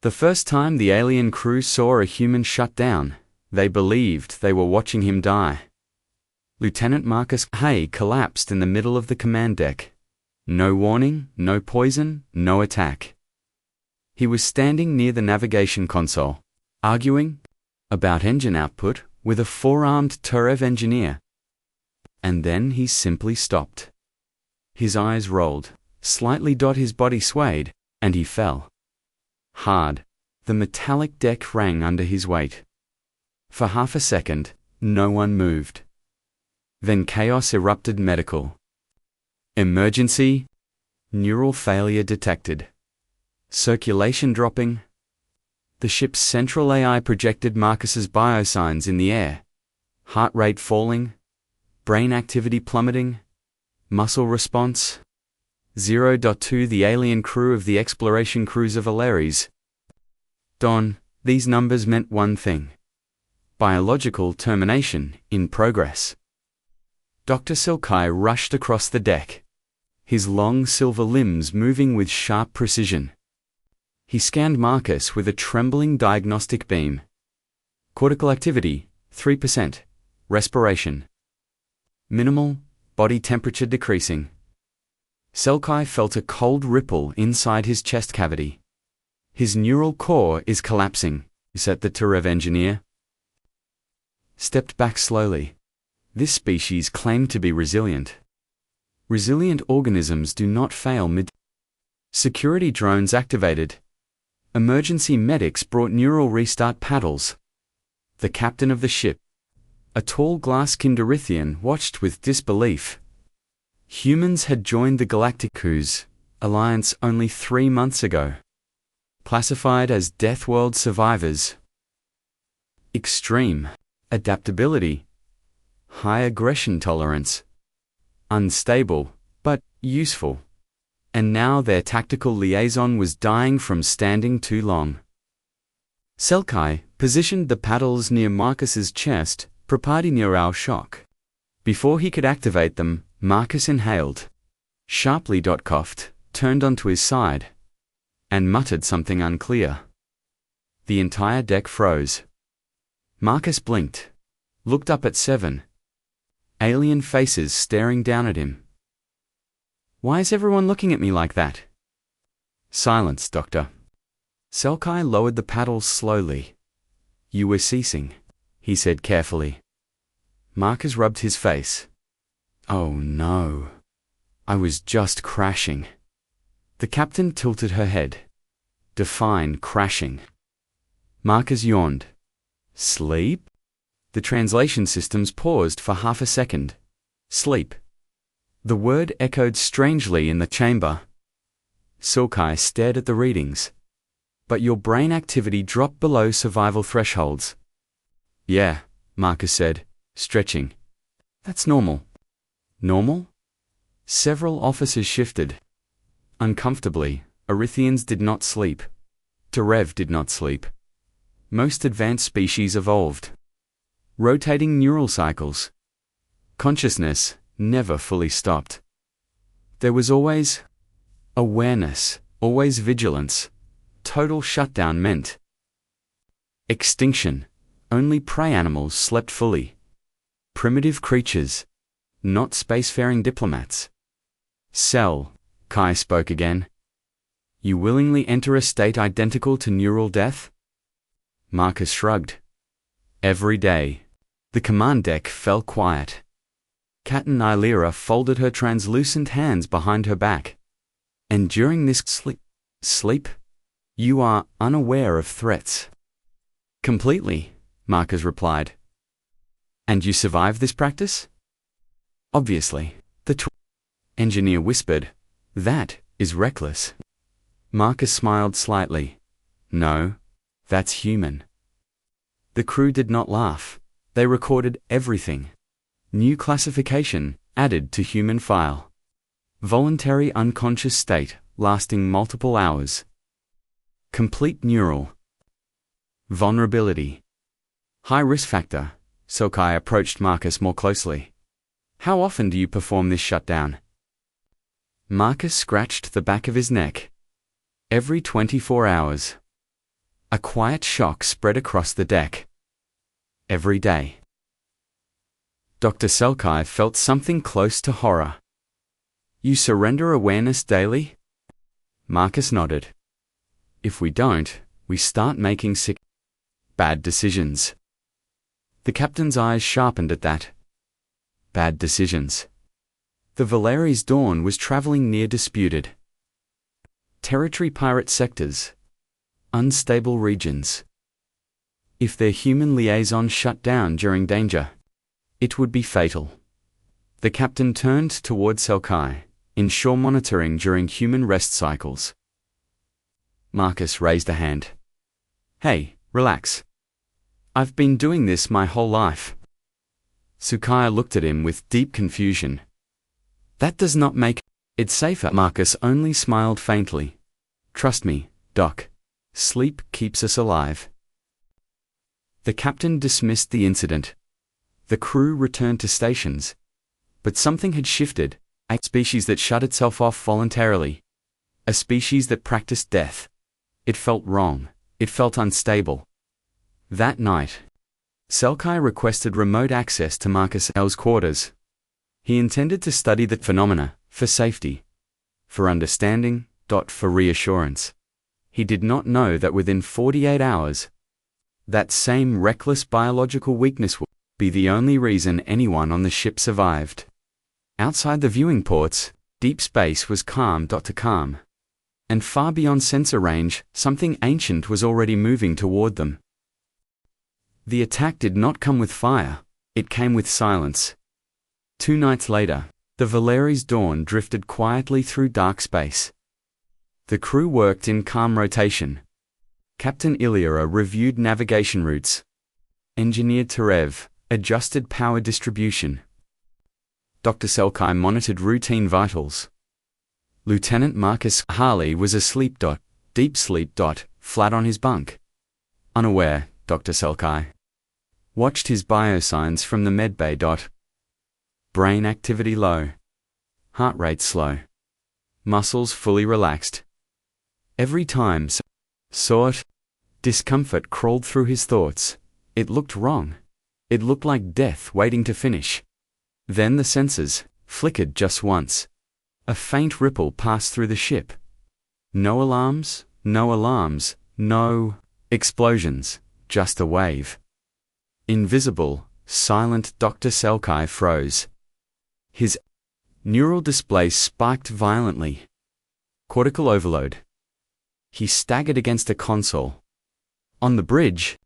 The first time the alien crew saw a human shut down, they believed they were watching him die. Lieutenant Marcus Hay collapsed in the middle of the command deck. No warning, no poison, no attack. He was standing near the navigation console, arguing about engine output with a four-armed Turev engineer. And then he simply stopped. His eyes rolled, slightly his body swayed, and he fell. Hard. The metallic deck rang under his weight. For half a second, no one moved. Then chaos erupted. Medical emergency. Neural failure detected. Circulation dropping. The ship's central AI projected Marcus's biosigns in the air. Heart rate falling. Brain activity plummeting. Muscle response 0.2. The alien crew of the exploration cruiser Valeries. Dawn. These numbers meant one thing. Biological termination in progress. Dr. Silkai rushed across the deck, his long silver limbs moving with sharp precision. He scanned Marcus with a trembling diagnostic beam. Cortical activity, 3%. Respiration minimal, body temperature decreasing. Silkai felt a cold ripple inside his chest cavity. His neural core is collapsing, said the Turev engineer. Stepped back slowly. This species claimed to be resilient. Resilient organisms do not fail mid. Security drones activated. Emergency medics brought neural restart paddles. The captain of the ship, a tall glass Kinderithian, watched with disbelief. Humans had joined the Galactic alliance only 3 months ago. Classified as Death World survivors. Extreme adaptability. High aggression tolerance. Unstable, but useful. And now their tactical liaison was dying from standing too long. Silkai positioned the paddles near Marcus's chest, preparing near our shock. Before he could activate them, Marcus inhaled. Sharply coughed, turned onto his side, and muttered something unclear. The entire deck froze. Marcus blinked, looked up at 7. Alien faces staring down at him. Why is everyone looking at me like that? Silence, Doctor. Silkai lowered the paddles slowly. You were ceasing, he said carefully. Marcus rubbed his face. Oh no. I was just crashing. The captain tilted her head. Define crashing. Marcus yawned. Sleep? The translation systems paused for half a second. Sleep. The word echoed strangely in the chamber. Silkai stared at the readings. But your brain activity dropped below survival thresholds. Yeah, Marcus said, stretching. That's normal. Normal? Several officers shifted. Uncomfortably, Erythians did not sleep. Turev did not sleep. Most advanced species evolved. Rotating neural cycles. Consciousness never fully stopped. There was always awareness, always vigilance. Total shutdown meant extinction. Only prey animals slept fully. Primitive creatures, not spacefaring diplomats. Cell, Kai spoke again. You willingly enter a state identical to neural death? Marcus shrugged. Every day. The command deck fell quiet. Captain Nylera folded her translucent hands behind her back. And during this sleep, you are unaware of threats. Completely, Marcus replied. And you survive this practice? Obviously, the engineer whispered. That is reckless. Marcus smiled slightly. No, that's human. The crew did not laugh. They recorded everything. New classification added to human file. Voluntary unconscious state lasting multiple hours. Complete neural vulnerability. High risk factor. Silkai approached Marcus more closely. How often do you perform this shutdown? Marcus scratched the back of his neck. Every 24 hours. A quiet shock spread across the deck. Every day. Dr. Selkai felt something close to horror. You surrender awareness daily? Marcus nodded. If we don't, we start making bad decisions. The captain's eyes sharpened at that. Bad decisions. The Valeri's Dawn was traveling near disputed territory, pirate sectors, unstable regions. If their human liaison shut down during danger, it would be fatal. The captain turned toward Selkai, ensure monitoring during human rest cycles. Marcus raised a hand. Hey, relax. I've been doing this my whole life. Sukaya looked at him with deep confusion. That does not make it safer. Marcus only smiled faintly. Trust me, Doc. Sleep keeps us alive. The captain dismissed the incident. The crew returned to stations. But something had shifted. A species that shut itself off voluntarily. A species that practiced death. It felt wrong. It felt unstable. That night, Selkai requested remote access to Marcus's quarters. He intended to study the phenomena, for safety, for understanding, for reassurance. He did not know that within 48 hours, that same reckless biological weakness would be the only reason anyone on the ship survived. Outside the viewing ports, deep space was calm. Calm. And far beyond sensor range, something ancient was already moving toward them. The attack did not come with fire, it came with silence. 2 nights later, the Valeri's Dawn drifted quietly through dark space. The crew worked in calm rotation. Captain Ilyara reviewed navigation routes. Engineer Terev adjusted power distribution. Dr. Selkai monitored routine vitals. Lieutenant Marcus Harley was asleep. Deep sleep. Flat on his bunk. Unaware, Dr. Selkai watched his biosigns from the medbay. Brain activity low. Heart rate slow. Muscles fully relaxed. Every time discomfort crawled through his thoughts. It looked wrong. It looked like death waiting to finish. Then the sensors flickered just once. A faint ripple passed through the ship. No alarms, no explosions, just a wave. Invisible, silent. Dr. Selkai froze. His neural display spiked violently. Cortical overload. He staggered against a console. On the bridge,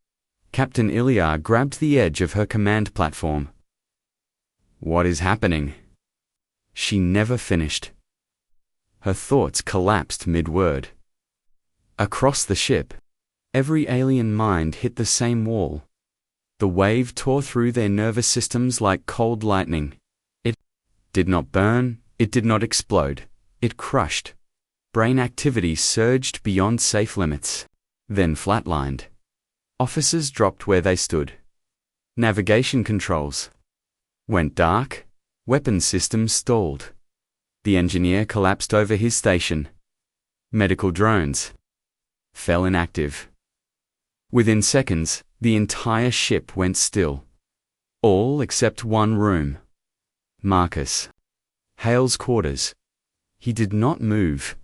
Captain Ilyar grabbed the edge of her command platform. What is happening? She never finished. Her thoughts collapsed mid-word. Across the ship, every alien mind hit the same wall. The wave tore through their nervous systems like cold lightning. It did not burn, it did not explode, it crushed. Brain activity surged beyond safe limits, then flatlined. Officers dropped where they stood. Navigation controls went dark, weapons systems stalled. The engineer collapsed over his station. Medical drones fell inactive. Within seconds, the entire ship went still. All except one room. Marcus Hale's quarters. He did not move.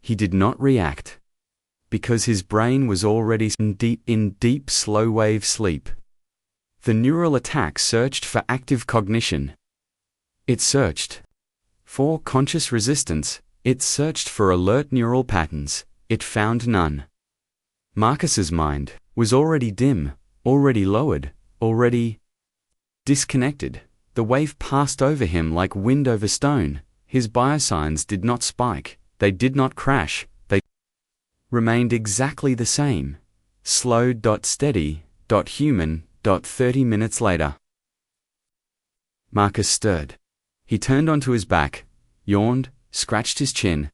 He did not react. Because his brain was already in deep slow-wave sleep. The neural attack searched for active cognition. It searched for conscious resistance. It searched for alert neural patterns. It found none. Marcus's mind was already dim, already lowered, already disconnected. The wave passed over him like wind over stone. His biosigns did not spike. They did not crash. They remained exactly the same. Slow. Steady. Human. 30 minutes later. Marcus stirred. He turned onto his back, yawned, scratched his chin.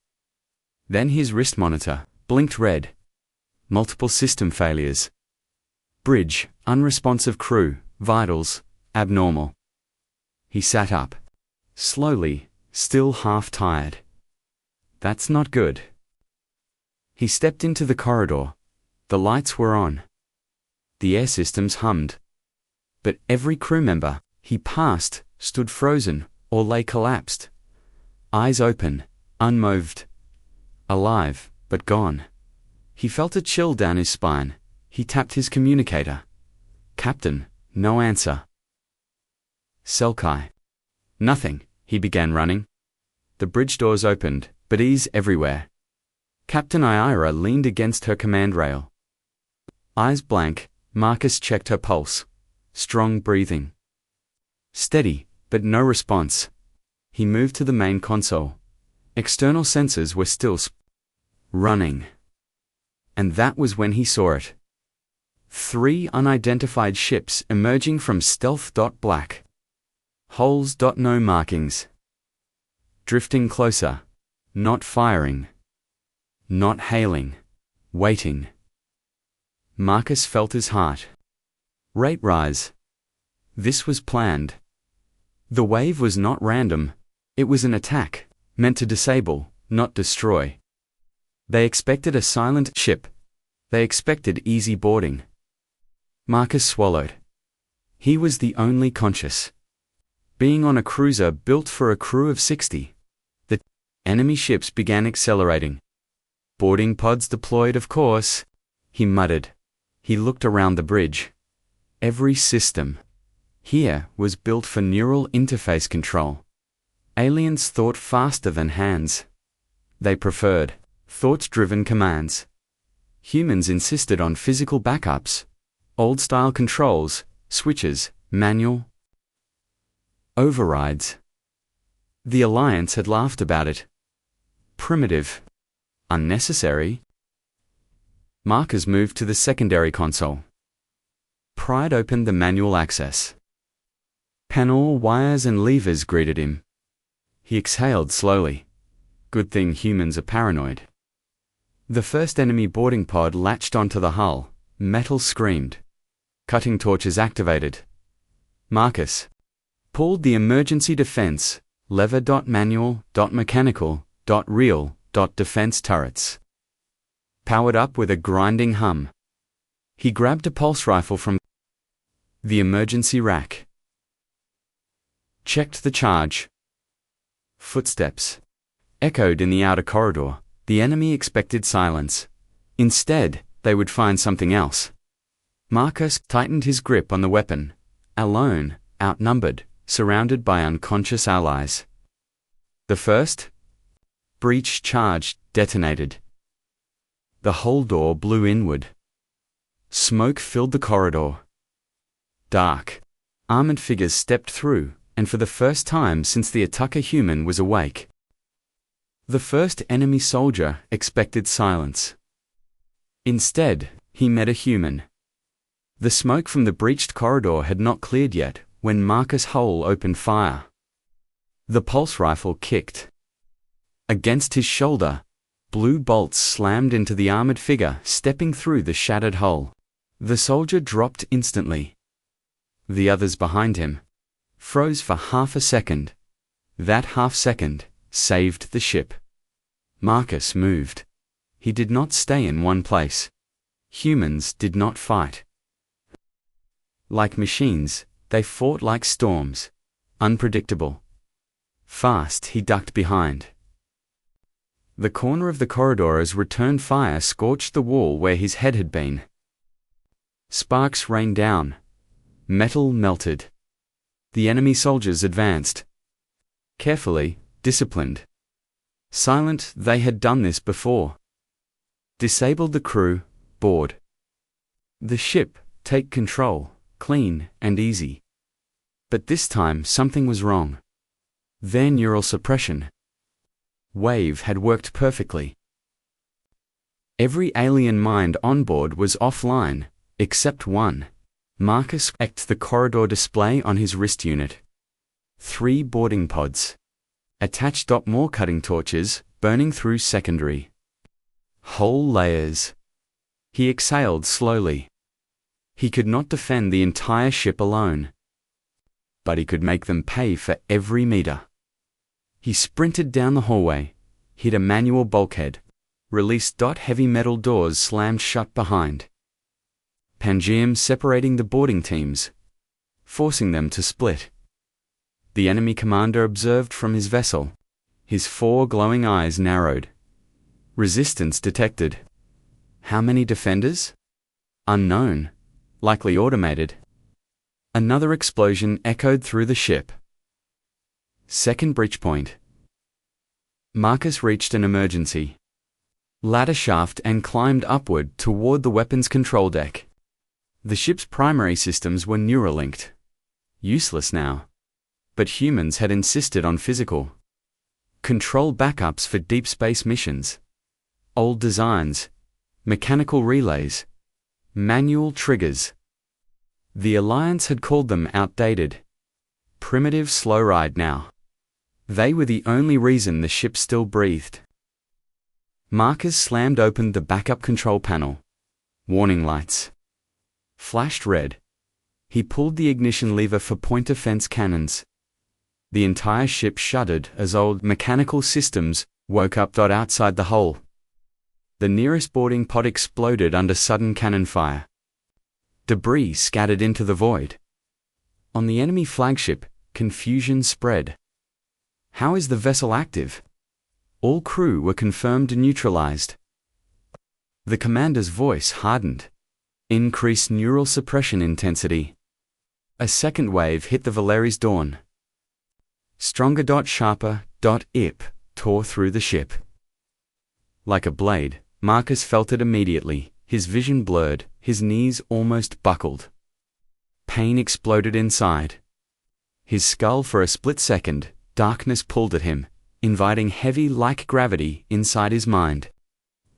Then his wrist monitor blinked red. Multiple system failures. Bridge, unresponsive crew, vitals, abnormal. He sat up. Slowly, still half tired. That's not good. He stepped into the corridor. The lights were on. The air systems hummed. But every crew member he passed stood frozen or lay collapsed. Eyes open, unmoved. Alive, but gone. He felt a chill down his spine. He tapped his communicator. Captain, no answer. Selkai. Nothing. He began running. The bridge doors opened, but ease everywhere. Captain Ira leaned against her command rail. Eyes blank, Marcus checked her pulse. Strong breathing. Steady, but no response. He moved to the main console. External sensors were still running. And that was when he saw it. 3 unidentified ships emerging from stealth. Black holes. No markings. Drifting closer. Not firing. Not hailing. Waiting. Marcus felt his heart rate rise. This was planned. The wave was not random. It was an attack, meant to disable, not destroy. They expected a silent ship. They expected easy boarding. Marcus swallowed. He was the only conscious being on a cruiser built for a crew of 60. The enemy ships began accelerating. Boarding pods deployed, of course, he muttered. He looked around the bridge. Every system here was built for neural interface control. Aliens thought faster than hands. They preferred thought-driven commands. Humans insisted on physical backups, old-style controls, switches, manual overrides. The Alliance had laughed about it. Primitive. Unnecessary. Marcus moved to the secondary console. Pried opened the manual access panel. Wires and levers greeted him. He exhaled slowly. Good thing humans are paranoid. The first enemy boarding pod latched onto the hull. Metal screamed. Cutting torches activated. Marcus pulled the emergency defense lever. Manual. Mechanical. Real. Defense turrets. Powered up with a grinding hum. He grabbed a pulse rifle from the emergency rack. Checked the charge. Footsteps echoed in the outer corridor. The enemy expected silence. Instead, they would find something else. Marcus tightened his grip on the weapon. Alone, outnumbered, surrounded by unconscious allies. The first breach charge detonated. The hull door blew inward. Smoke filled the corridor. Dark. Armored figures stepped through, and for the first time since the attacker human was awake. The first enemy soldier expected silence. Instead, he met a human. The smoke from the breached corridor had not cleared yet when Marcus Hull opened fire. The pulse rifle kicked. Against his shoulder, blue bolts slammed into the armored figure stepping through the shattered hull. The soldier dropped instantly. The others behind him froze for half a second. That half second saved the ship. Marcus moved. He did not stay in one place. Humans did not fight like machines. They fought like storms. Unpredictable. Fast, he ducked behind. The corner of the corridor as return fire scorched the wall where his head had been. Sparks rained down. Metal melted. The enemy soldiers advanced. Carefully, disciplined. Silent, they had done this before. Disabled the crew, board the ship, take control, clean and easy. But this time something was wrong. Their neural suppression wave had worked perfectly. Every alien mind on board was offline, except one. Marcus checked the corridor display on his wrist unit. 3 boarding pods. Attached. More cutting torches, burning through secondary hull layers. He exhaled slowly. He could not defend the entire ship alone. But he could make them pay for every meter. He sprinted down the hallway, hit a manual bulkhead. released. Heavy metal doors slammed shut behind Pangaeum, separating the boarding teams, forcing them to split. The enemy commander observed from his vessel. His 4 glowing eyes narrowed. Resistance detected. How many defenders? Unknown. Likely automated. Another explosion echoed through the ship. Second breach point. Marcus reached an emergency ladder shaft and climbed upward toward the weapons control deck. The ship's primary systems were Neuralinked. Useless now. But humans had insisted on physical control backups for deep space missions. Old designs, mechanical relays, manual triggers. The Alliance had called them outdated. Primitive slow ride now. They were the only reason the ship still breathed. Marcus slammed open the backup control panel. Warning lights flashed red. He pulled the ignition lever for point defense cannons. The entire ship shuddered as old mechanical systems woke up. Outside the hull, the nearest boarding pod exploded under sudden cannon fire. Debris scattered into the void. On the enemy flagship, confusion spread. How is the vessel active? All crew were confirmed neutralized. The commander's voice hardened. Increased neural suppression intensity. A second wave hit the Valeri's Dawn. Stronger. Sharper. Ip tore through the ship. Like a blade, Marcus felt it immediately. His vision blurred, his knees almost buckled. Pain exploded inside his skull. For a split second, darkness pulled at him, inviting heavy like gravity inside his mind.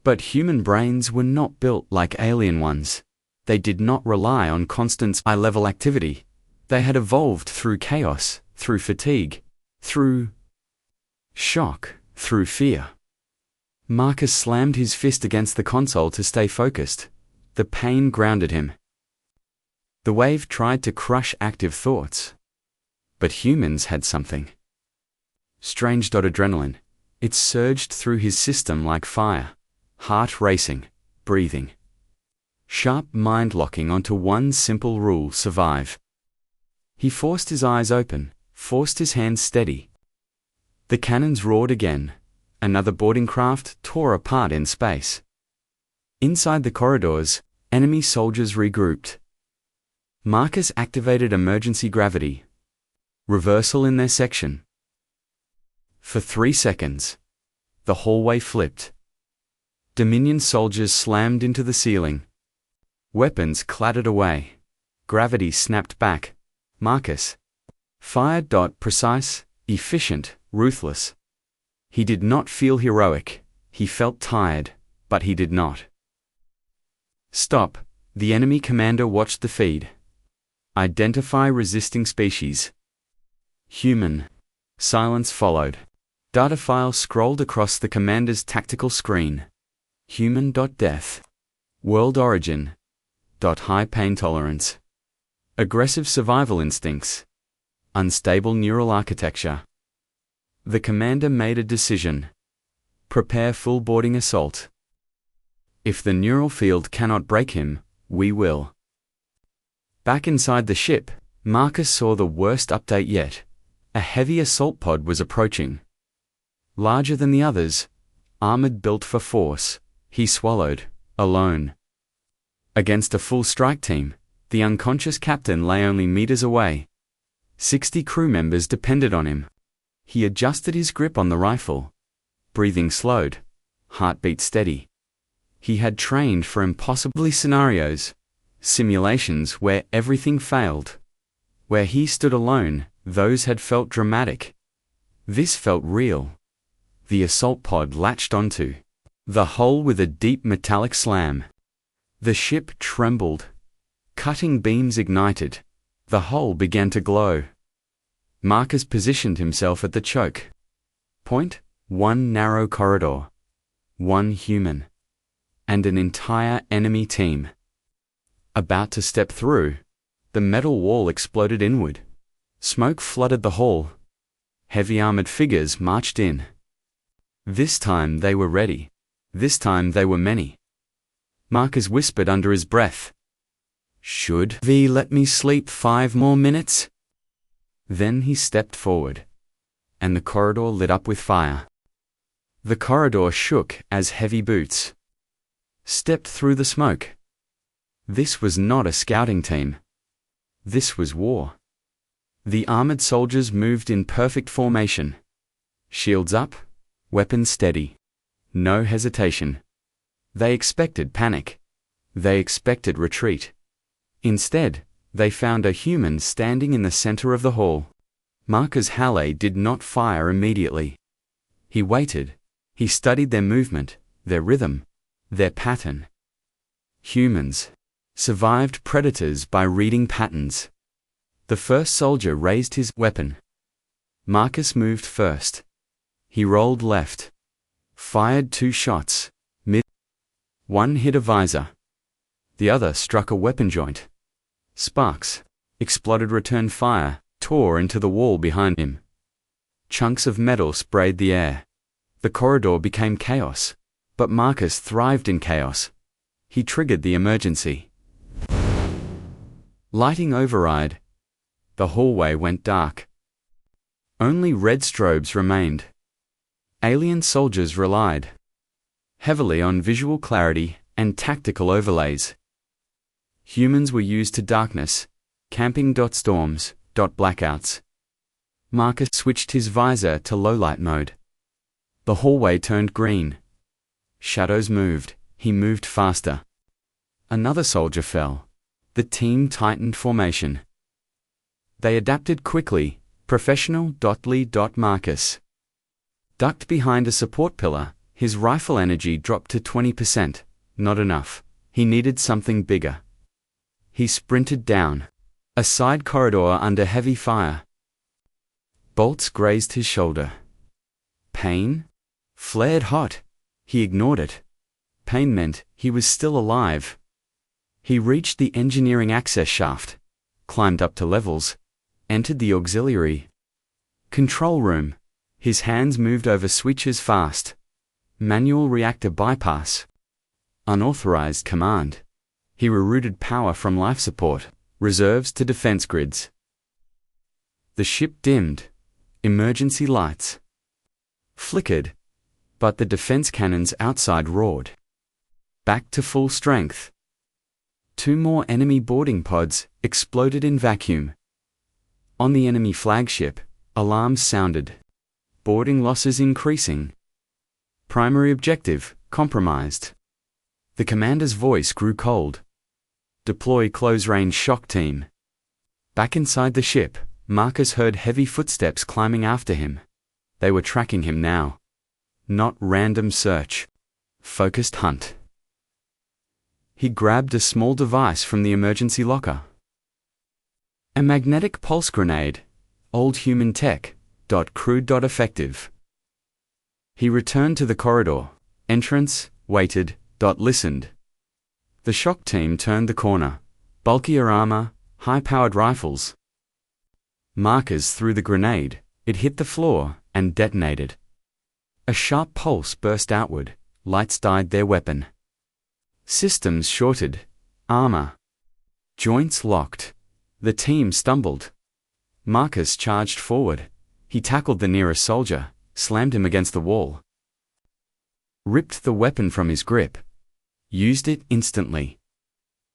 But human brains were not built like alien ones. They did not rely on constant eye-level activity. They had evolved through chaos, through fatigue, through shock, through fear. Marcus slammed his fist against the console to stay focused. The pain grounded him. The wave tried to crush active thoughts. But humans had something strange. Adrenaline. It surged through his system like fire. Heart racing, breathing sharp, mind locking onto one simple rule: survive. He forced his eyes open, forced his hands steady. The cannons roared again. Another boarding craft tore apart in space. Inside the corridors, enemy soldiers regrouped. Marcus activated emergency gravity. Reversal in their section. For 3 seconds, the hallway flipped. Dominion soldiers slammed into the ceiling. Weapons clattered away. Gravity snapped back. Marcus fired. Precise, efficient, ruthless. He did not feel heroic. He felt tired, but he did not stop. The enemy commander watched the feed. Identify resisting species. Human. Silence followed. Data file scrolled across the commander's tactical screen. Human. Death. World origin. High pain tolerance. Aggressive survival instincts. Unstable neural architecture. The commander made a decision. Prepare full boarding assault. If the neural field cannot break him, we will. Back inside the ship, Marcus saw the worst update yet. A heavy assault pod was approaching. Larger than the others, armored, built for force. He swallowed, alone. Against a full strike team, the unconscious captain lay only meters away. 60 crew members depended on him. He adjusted his grip on the rifle. Breathing slowed. Heartbeat steady. He had trained for impossible scenarios. Simulations where everything failed. Where he stood alone, those had felt dramatic. This felt real. The assault pod latched onto the hull with a deep metallic slam. The ship trembled. Cutting beams ignited. The hull began to glow. Marcus positioned himself at the choke point. One narrow corridor. One human. And an entire enemy team. About to step through, the metal wall exploded inward. Smoke flooded the hall. Heavy armored figures marched in. This time they were ready. This time they were many. Marcus whispered under his breath. Should we let me sleep 5 more minutes? Then he stepped forward, and the corridor lit up with fire. The corridor shook as heavy boots stepped through the smoke. This was not a scouting team. This was war. The armored soldiers moved in perfect formation. Shields up, weapons steady. No hesitation. They expected panic. They expected retreat. Instead, they found a human standing in the center of the hall. Marcus Halle did not fire immediately. He waited. He studied their movement, their rhythm, their pattern. Humans survived predators by reading patterns. The first soldier raised his weapon. Marcus moved first. He rolled left. Fired 2 shots. One hit a visor. The other struck a weapon joint. Sparks exploded. Return fire tore into the wall behind him. Chunks of metal sprayed the air. The corridor became chaos, but Marcus thrived in chaos. He triggered the emergency. Lighting override. The hallway went dark. Only red strobes remained. Alien soldiers relied heavily on visual clarity and tactical overlays. Humans were used to darkness, camping storms, blackouts. Marcus switched his visor to low-light mode. The hallway turned green. Shadows moved. He moved faster. Another soldier fell. The team tightened formation. They adapted quickly. Professional. Marcus ducked behind a support pillar. His rifle energy dropped to 20%. Not enough. He needed something bigger. He sprinted down a side corridor under heavy fire. Bolts grazed his shoulder. Pain flared hot. He ignored it. Pain meant he was still alive. He reached the engineering access shaft, climbed up to levels, entered the auxiliary control room. His hands moved over switches fast. Manual reactor bypass. Unauthorized command. He rerouted power from life support reserves to defense grids. The ship dimmed. Emergency lights flickered, but the defense cannons outside roared. Back to full strength. 2 more enemy boarding pods exploded in vacuum. On the enemy flagship, alarms sounded. Boarding losses increasing. Primary objective compromised. The commander's voice grew cold. Deploy close-range shock team. Back inside the ship, Marcus heard heavy footsteps climbing after him. They were tracking him now. Not random search. Focused hunt. He grabbed a small device from the emergency locker. A magnetic pulse grenade. Old human tech. Crude. Effective. He returned to the corridor. Entrance. Waited. Listened. The shock team turned the corner. Bulkier armor, high-powered rifles. Marcus threw the grenade. It hit the floor and detonated. A sharp pulse burst outward. Lights dyed their weapon. Systems shorted. Armor. Joints locked. The team stumbled. Marcus charged forward. He tackled the nearest soldier, slammed him against the wall. Ripped the weapon from his grip. Used it instantly.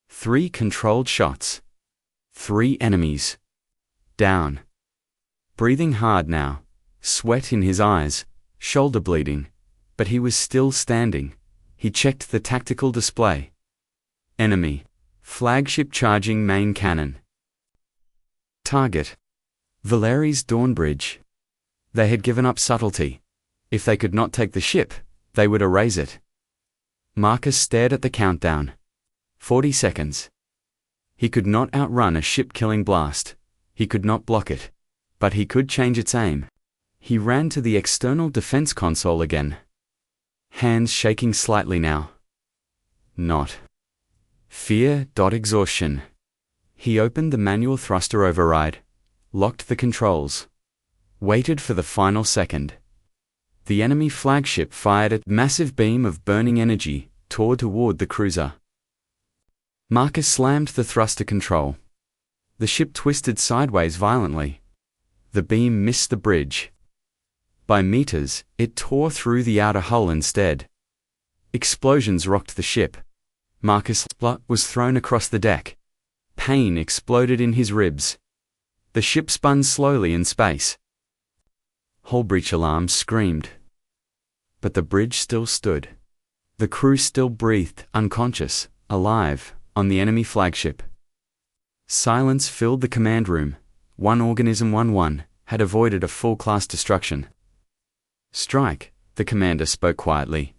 3 controlled shots. 3 enemies. Down. Breathing hard now. Sweat in his eyes. Shoulder bleeding. But he was still standing. He checked the tactical display. Enemy. Flagship charging main cannon. Target. Valeri's Dawn Bridge. They had given up subtlety. If they could not take the ship, they would erase it. Marcus stared at the countdown. 40 seconds. He could not outrun a ship-killing blast. He could not block it. But he could change its aim. He ran to the external defense console again. Hands shaking slightly now. Not fear. Exhaustion. He opened the manual thruster override. Locked the controls. Waited for the final second. The enemy flagship fired a massive beam of burning energy toward the cruiser. Marcus slammed the thruster control. The ship twisted sideways violently. The beam missed the bridge. By meters, it tore through the outer hull instead. Explosions rocked the ship. Marcus' blood was thrown across the deck. Pain exploded in his ribs. The ship spun slowly in space. Hull breach alarms screamed. But the bridge still stood. The crew still breathed, unconscious, alive, on the enemy flagship. Silence filled the command room. One organism 1-1 had avoided a full-class destruction. "Strike," the commander spoke quietly.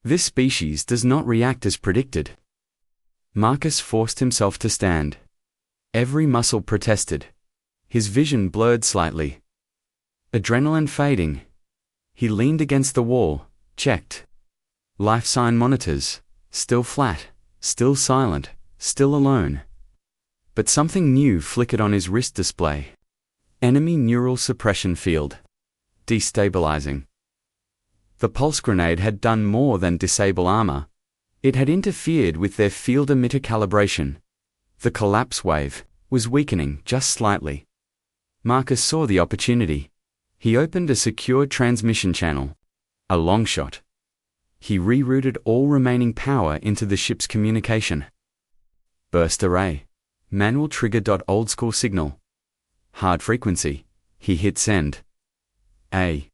"This species does not react as predicted." Marcus forced himself to stand. Every muscle protested. His vision blurred slightly. Adrenaline fading. He leaned against the wall, checked. Life sign monitors, still flat, still silent, still alone. But something new flickered on his wrist display. Enemy neural suppression field. Destabilizing. The pulse grenade had done more than disable armor. It had interfered with their field emitter calibration. The collapse wave was weakening just slightly. Marcus saw the opportunity. He opened a secure transmission channel. A long shot. He rerouted all remaining power into the ship's communication. Burst array. Manual trigger. Old school signal. Hard frequency. He hit send. A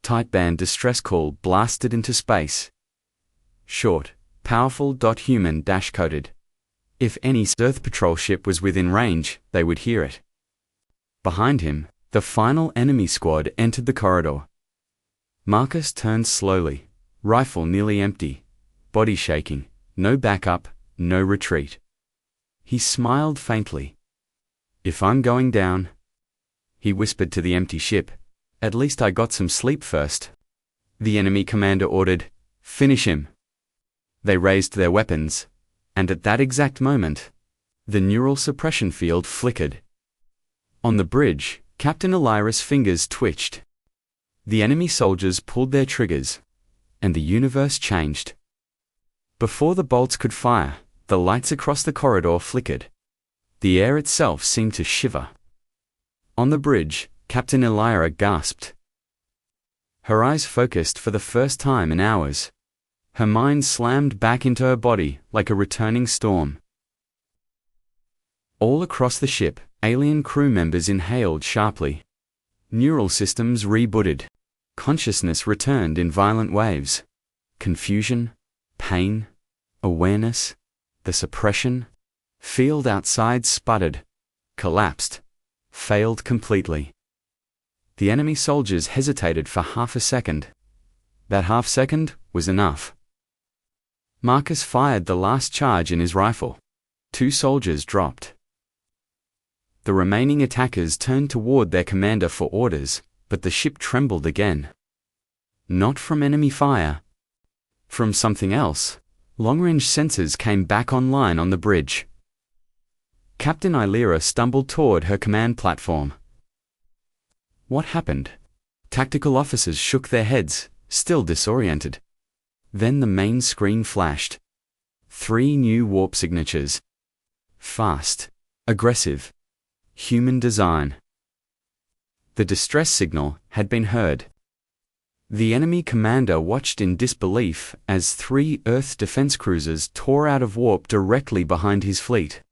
tight band distress call blasted into space. Short, powerful. Human coded. If any Earth patrol ship was within range, they would hear it. Behind him, the final enemy squad entered the corridor. Marcus turned slowly, rifle nearly empty, body shaking, no backup, no retreat. He smiled faintly. "If I'm going down," he whispered to the empty ship, "at least I got some sleep first." The enemy commander ordered, "Finish him." They raised their weapons, and at that exact moment, the neural suppression field flickered. On the bridge, Captain Elira's fingers twitched. The enemy soldiers pulled their triggers, and the universe changed. Before the bolts could fire, the lights across the corridor flickered. The air itself seemed to shiver. On the bridge, Captain Elira gasped. Her eyes focused for the first time in hours. Her mind slammed back into her body like a returning storm. All across the ship, alien crew members inhaled sharply. Neural systems rebooted. Consciousness returned in violent waves. Confusion, pain, awareness, the suppression. Field outside sputtered, collapsed, failed completely. The enemy soldiers hesitated for half a second. That half second was enough. Marcus fired the last charge in his rifle. 2 soldiers dropped. The remaining attackers turned toward their commander for orders, but the ship trembled again. Not from enemy fire. From something else. Long-range sensors came back online on the bridge. Captain Elira stumbled toward her command platform. What happened? Tactical officers shook their heads, still disoriented. Then the main screen flashed. 3 new warp signatures. Fast, aggressive, human design. The distress signal had been heard. The enemy commander watched in disbelief as 3 Earth defense cruisers tore out of warp directly behind his fleet.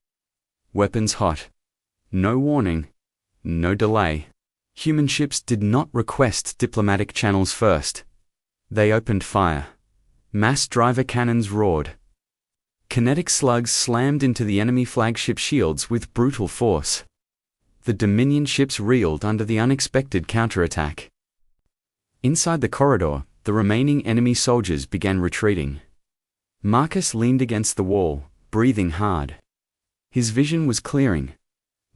Weapons hot. No warning. No delay. Human ships did not request diplomatic channels first. They opened fire. Mass driver cannons roared. Kinetic slugs slammed into the enemy flagship shields with brutal force. The Dominion ships reeled under the unexpected counterattack. Inside the corridor, the remaining enemy soldiers began retreating. Marcus leaned against the wall, breathing hard. His vision was clearing.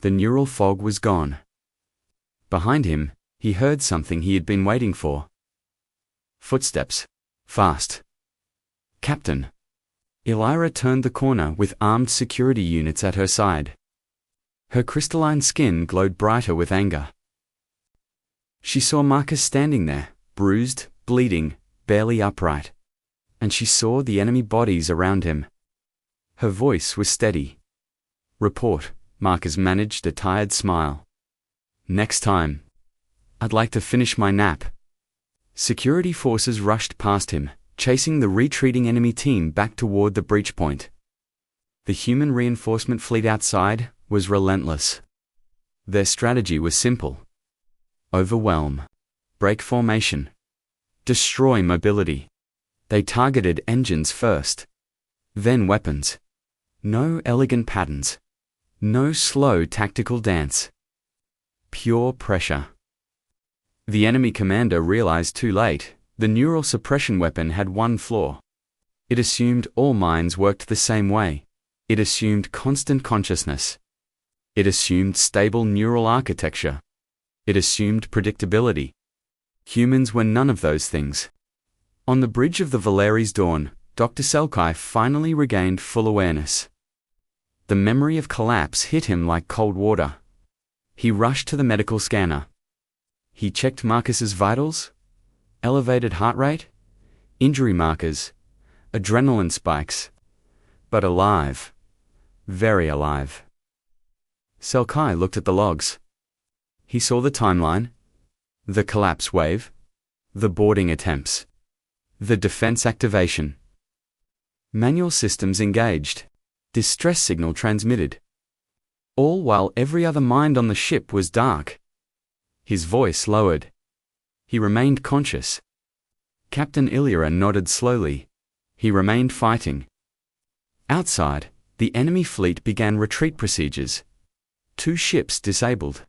The neural fog was gone. Behind him, he heard something he had been waiting for. Footsteps. Fast. "Captain." Elira turned the corner with armed security units at her side. Her crystalline skin glowed brighter with anger. She saw Marcus standing there, bruised, bleeding, barely upright. And she saw the enemy bodies around him. Her voice was steady. "Report." Marcus managed a tired smile. "Next time. I'd like to finish my nap." Security forces rushed past him, chasing the retreating enemy team back toward the breach point. The human reinforcement fleet outside was relentless. Their strategy was simple. Overwhelm. Break formation. Destroy mobility. They targeted engines first. Then weapons. No elegant patterns. No slow tactical dance. Pure pressure. The enemy commander realized too late, the neural suppression weapon had one flaw. It assumed all minds worked the same way. It assumed constant consciousness. It assumed stable neural architecture. It assumed predictability. Humans were none of those things. On the bridge of the Valeri's Dawn, Dr. Selkai finally regained full awareness. The memory of collapse hit him like cold water. He rushed to the medical scanner. He checked Marcus's vitals, elevated heart rate, injury markers, adrenaline spikes, but alive. Very alive. Selkai looked at the logs. He saw the timeline, the collapse wave, the boarding attempts, the defense activation. Manual systems engaged, distress signal transmitted. All while every other mind on the ship was dark. His voice lowered. He remained conscious. Captain Illyra nodded slowly. He remained fighting. Outside, the enemy fleet began retreat procedures. 2 ships disabled.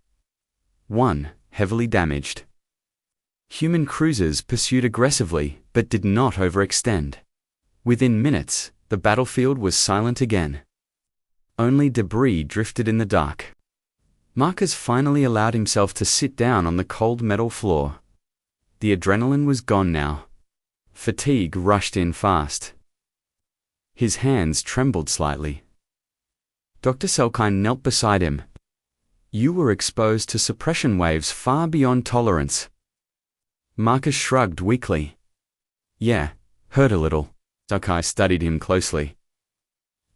1 heavily damaged. Human cruisers pursued aggressively but did not overextend. Within minutes, the battlefield was silent again. Only debris drifted in the dark. Marcus finally allowed himself to sit down on the cold metal floor. The adrenaline was gone now. Fatigue rushed in fast. His hands trembled slightly. Dr. Selkai knelt beside him. "You were exposed to suppression waves far beyond tolerance." Marcus shrugged weakly. "Yeah, hurt a little." Selkai studied him closely.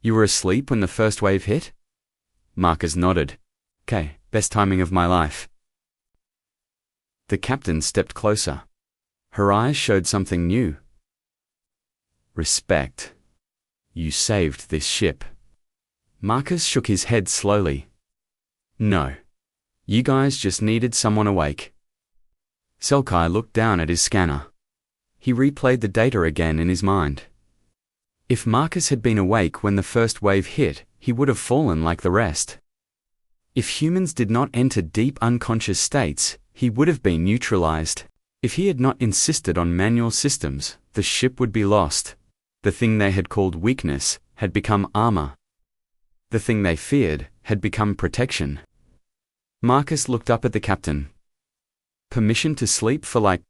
"You were asleep when the first wave hit?" Marcus nodded. "Okay, best timing of my life." The captain stepped closer. Her eyes showed something new. "Respect. You saved this ship." Marcus shook his head slowly. "No. You guys just needed someone awake." Selkai looked down at his scanner. He replayed the data again in his mind. If Marcus had been awake when the first wave hit, he would have fallen like the rest. If humans did not enter deep unconscious states, he would have been neutralized. If he had not insisted on manual systems, the ship would be lost. The thing they had called weakness had become armor. The thing they feared had become protection. Marcus looked up at the captain. "Permission to sleep for like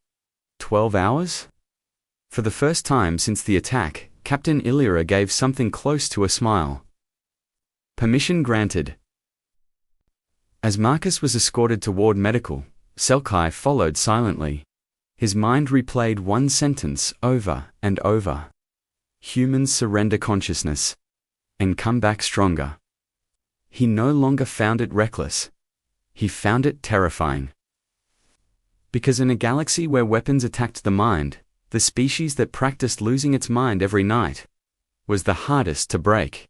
12 hours?" For the first time since the attack, Captain Illyra gave something close to a smile. "Permission granted." As Marcus was escorted toward medical, Selkai followed silently. His mind replayed one sentence over and over. Humans surrender consciousness and come back stronger. He no longer found it reckless. He found it terrifying. Because in a galaxy where weapons attacked the mind, the species that practiced losing its mind every night was the hardest to break.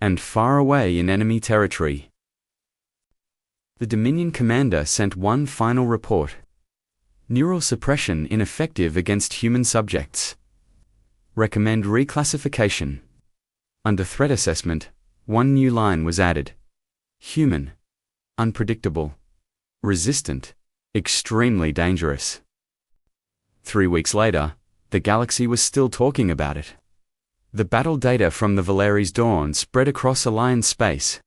And far away in enemy territory. The Dominion commander sent one final report. Neural suppression ineffective against human subjects. Recommend reclassification. Under threat assessment, one new line was added. Human. Unpredictable. Resistant. Extremely dangerous. 3 weeks later, the galaxy was still talking about it. The battle data from the Valeri's Dawn spread across Alliance space.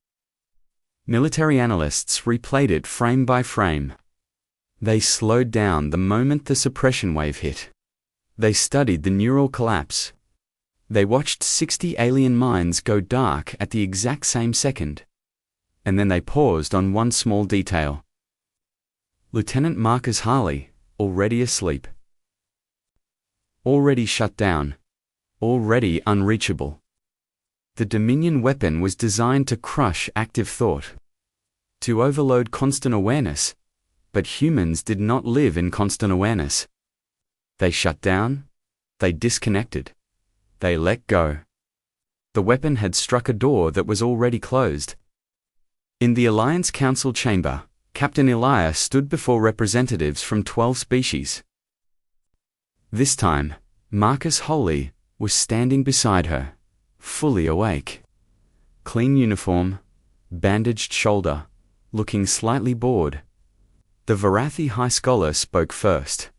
Military analysts replayed it frame by frame. They slowed down the moment the suppression wave hit. They studied the neural collapse. They watched 60 alien minds go dark at the exact same second. And then they paused on one small detail. Lieutenant Marcus Harley, already asleep. Already shut down. Already unreachable. The Dominion weapon was designed to crush active thought, to overload constant awareness, but humans did not live in constant awareness. They shut down, they disconnected, they let go. The weapon had struck a door that was already closed. In the Alliance Council chamber, Captain Elias stood before representatives from 12 species. This time, Marcus Holy was standing beside her, fully awake. Clean uniform, bandaged shoulder, looking slightly bored. The Varathi High Scholar spoke first.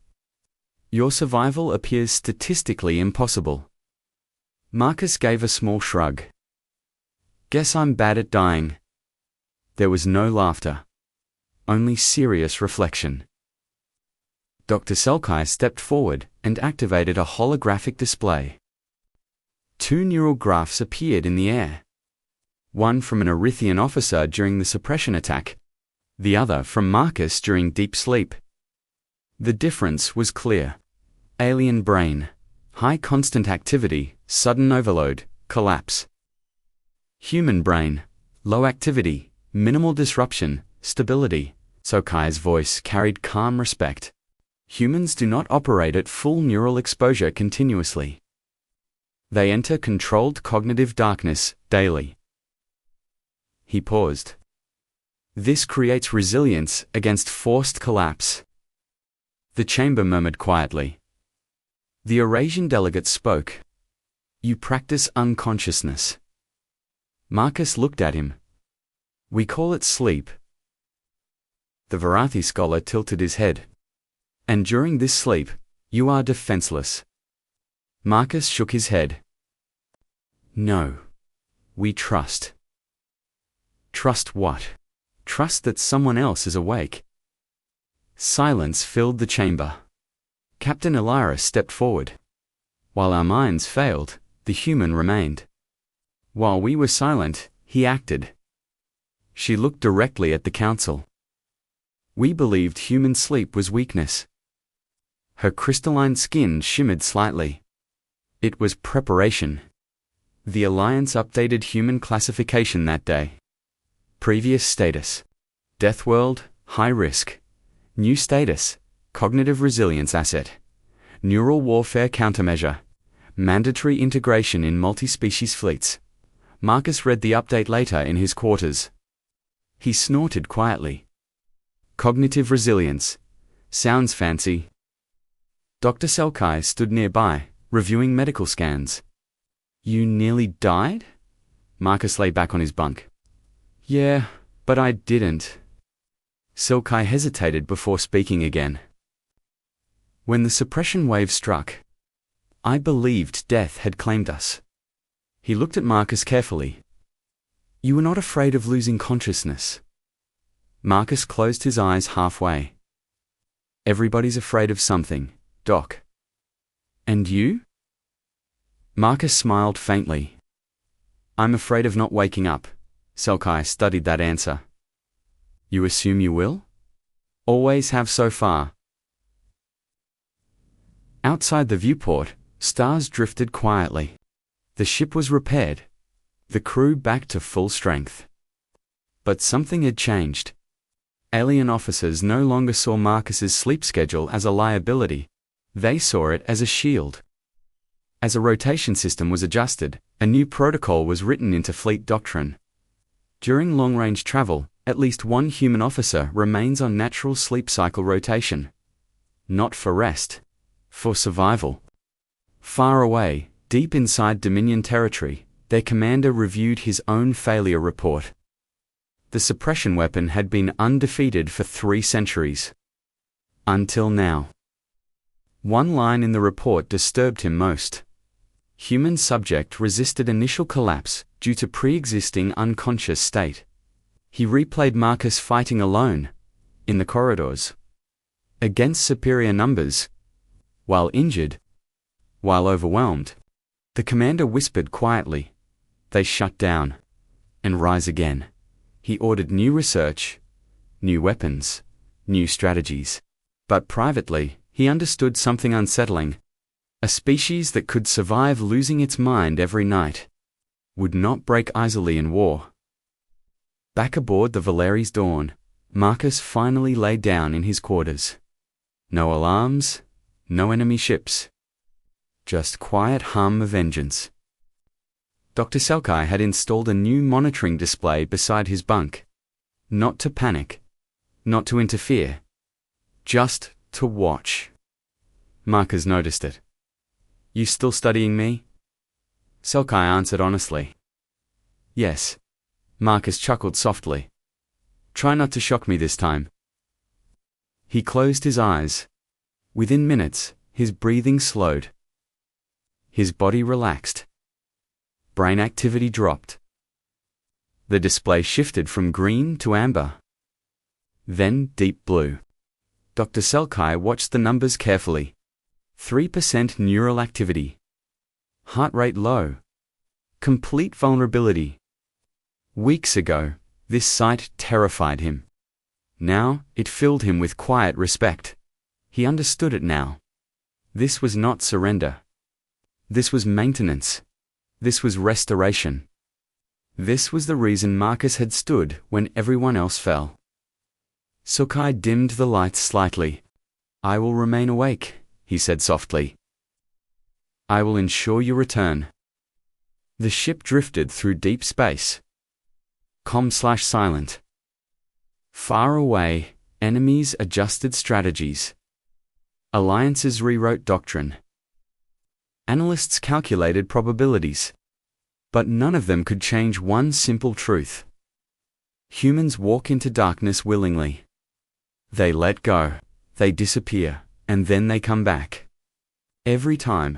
Your survival appears statistically impossible. Marcus gave a small shrug. Guess I'm bad at dying. There was no laughter. Only serious reflection. Dr. Selkai stepped forward and activated a holographic display. 2 neural graphs appeared in the air. One from an Erythian officer during the suppression attack, the other from Marcus during deep sleep. The difference was clear. Alien brain, high constant activity, sudden overload, collapse. Human brain, low activity, minimal disruption, stability. Selkai's voice carried calm respect. Humans do not operate at full neural exposure continuously. They enter controlled cognitive darkness daily. He paused. This creates resilience against forced collapse. The chamber murmured quietly. The Eurasian delegate spoke. You practice unconsciousness. Marcus looked at him. We call it sleep. The Varathi scholar tilted his head. And during this sleep, you are defenseless. Marcus shook his head. No. We trust. Trust what? Trust that someone else is awake. Silence filled the chamber. Captain Elias stepped forward. While our minds failed, the human remained. While we were silent, he acted. She looked directly at the council. We believed human sleep was weakness. Her crystalline skin shimmered slightly. It was preparation. The Alliance updated human classification that day. Previous status: Death World, high risk. New status: Cognitive resilience asset. Neural warfare countermeasure. Mandatory integration in multi-species fleets. Marcus read the update later in his quarters. He snorted quietly. Cognitive resilience. Sounds fancy. Dr. Selkai stood nearby, reviewing medical scans. You nearly died? Marcus lay back on his bunk. Yeah, but I didn't. Selkai hesitated before speaking again. When the suppression wave struck, I believed death had claimed us. He looked at Marcus carefully. You were not afraid of losing consciousness. Marcus closed his eyes halfway. Everybody's afraid of something, Doc. And you? Marcus smiled faintly. I'm afraid of not waking up. Selkai studied that answer. You assume you will? Always have so far. Outside the viewport, stars drifted quietly. The ship was repaired. The crew back to full strength. But something had changed. Alien officers no longer saw Marcus's sleep schedule as a liability. They saw it as a shield. As a rotation system was adjusted, a new protocol was written into fleet doctrine. During long-range travel, at least one human officer remains on natural sleep cycle rotation. Not for rest. For survival. Far away, deep inside Dominion territory, their commander reviewed his own failure report. The suppression weapon had been undefeated for 3 centuries. Until now. One line in the report disturbed him most. Human subject resisted initial collapse due to pre-existing unconscious state. He replayed Marcus fighting alone, in the corridors. Against superior numbers. While injured. While overwhelmed. The commander whispered quietly. They shut down. And rise again. He ordered new research. New weapons. New strategies. But privately, he understood something unsettling. A species that could survive losing its mind every night. Would not break easily in war. Back aboard the Valeri's Dawn, Marcus finally lay down in his quarters. No alarms, no enemy ships. Just quiet hum of engines. Dr. Selkai had installed a new monitoring display beside his bunk. Not to panic. Not to interfere. Just to watch. Marcus noticed it. "You still studying me?" Selkai answered honestly. "Yes." Marcus chuckled softly. "Try not to shock me this time." He closed his eyes. Within minutes, his breathing slowed. His body relaxed. Brain activity dropped. The display shifted from green to amber. Then deep blue. Dr. Selkai watched the numbers carefully. 3% neural activity. Heart rate low. Complete vulnerability. Weeks ago, this sight terrified him. Now, it filled him with quiet respect. He understood it now. This was not surrender. This was maintenance. This was restoration. This was the reason Marcus had stood when everyone else fell. Selkai dimmed the lights slightly. "I will remain awake," he said softly. "I will ensure you return." The ship drifted through deep space. Com/silent. Far away, enemies adjusted strategies. Alliances rewrote doctrine. Analysts calculated probabilities. But none of them could change one simple truth. Humans walk into darkness willingly. They let go, they disappear, and then they come back. Every time.